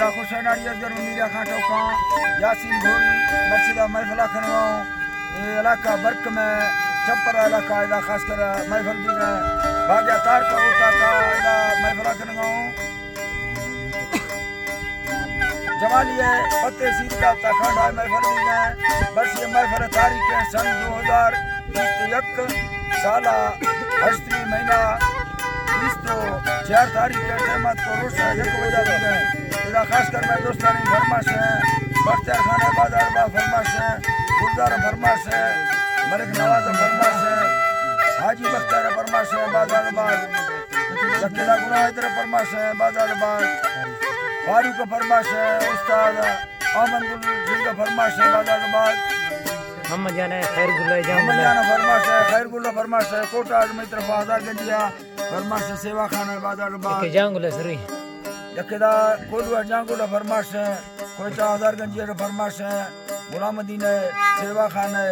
दा हुसैन अली अजगर मीरा खां टोका यासीन घोरी मस्जिदा महफिल खनवा ये इलाका बर्क में छप्पर इलाका इदा खास कर महफिल दी है भाग्या तार का होता का इदा महफिल खनवा जमालिए पत्ते सीधा तखंडा महफिल दी है बस ये महफिल तारीख है सन 2021 साला हस्ती महीना 4 तारीख के जमात को रोज 1 बजे दी है इदा खास कर मैं दोस्तानी फरमाश है बख्तियार खान बाजार बा फरमाश है गुलजार फरमाश है मलिक नवाज फरमाश है हाजी बख्तियार फरमाश है बाजार बाग जकीला गुना इधर फरमाश है बाजार बाग फारूक फरमाश है उस्ताद अमन गुल जिंदा फरमाश है बाजार बाग मोहम्मद जान खैर गुल्ला फरमाश है खैर गुल्ला फरमाश है कोटा में तरफ आजार गंजिया फरमाश है सेवा खान बाजार बाग जांगुला सरी यकेदा कोलवा जांगुला फरमाश है कोटा आजार गंजिया फरमाश है गुलाम दीन है सेवा खान है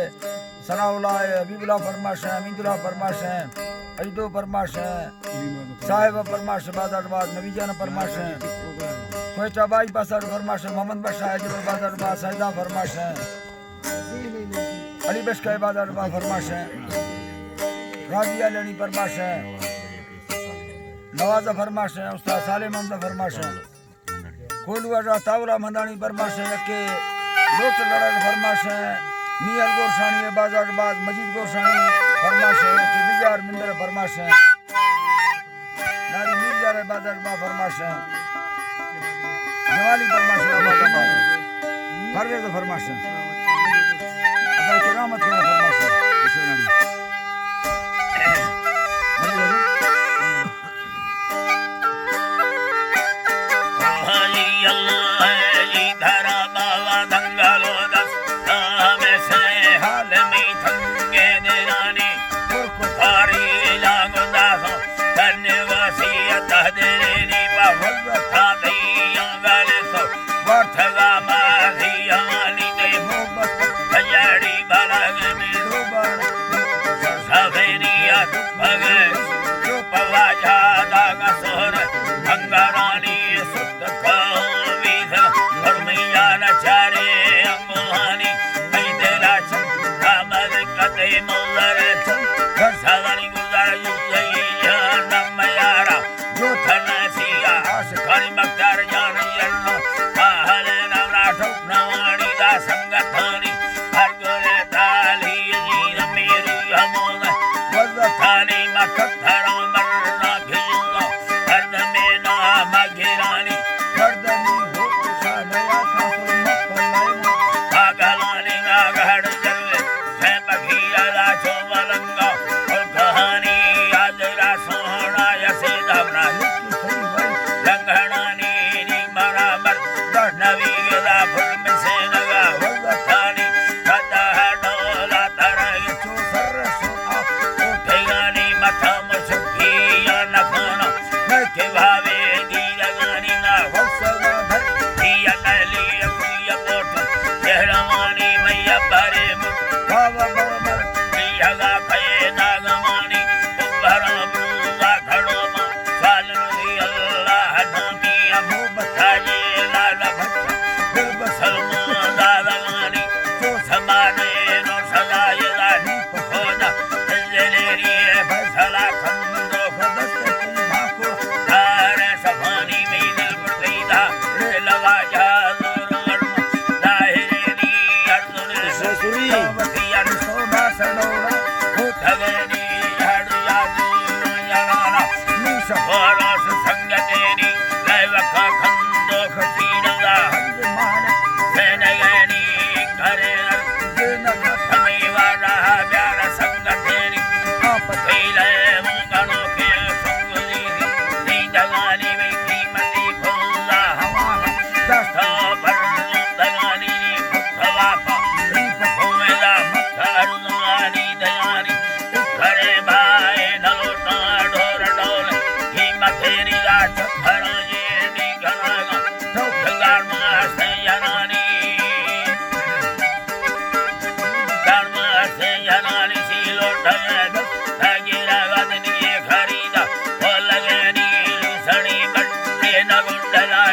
सनाउल्लाह है हबीबुल्लाह फरमाश है अमीदुल्लाह फरमाश है अईदो फरमाश है साहिब फरमाश बाजार बाग नबी जान फरमाश है कोटा बाई पासर फरमाश है मोहम्मद बख्श है जबर बाजार बाग सैदा फरमाश है अली बख्श का बाजार बाग फरमाश है राजिया लेनी फरमाश है नवाजा फरमाश है उस्ताद साले मोहम्मद फरमाश है कोलवा तावला मंदानी फरमाश है के दोस्त लड़ाई फरमाश है मियाल गोरसानी है बाजार बाग मजीद गोरसानी फरमाश है कि बिजार मिंदर फरमाश है नारी मिर्जा रे बाजार बाग फरमाश है जवाली फरमाश है बाजार बाग परवेज फरमाश है अदा किरामत का फरमाश है हुसैन अली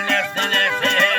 Next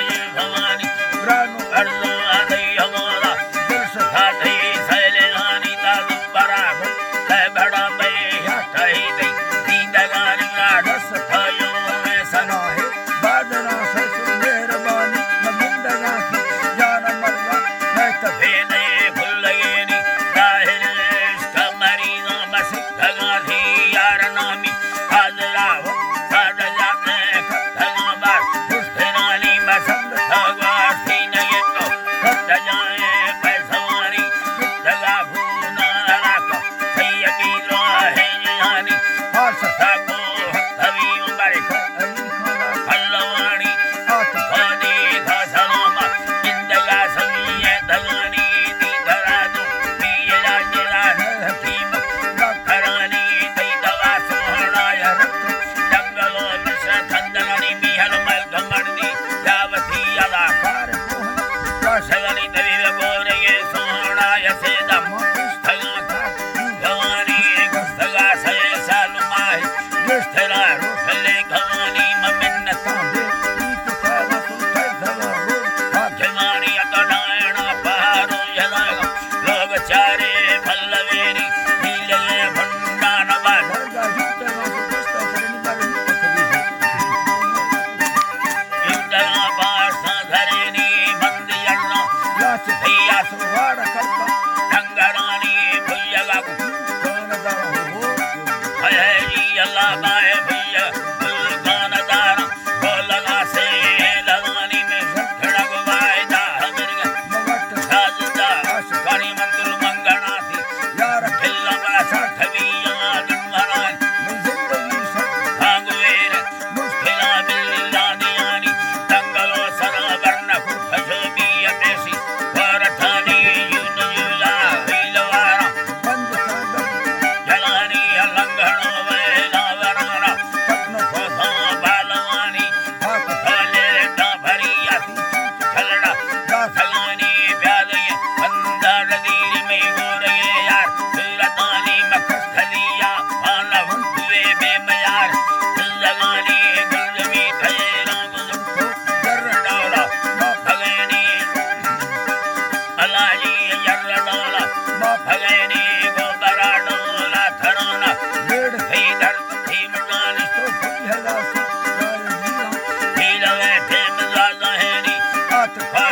बात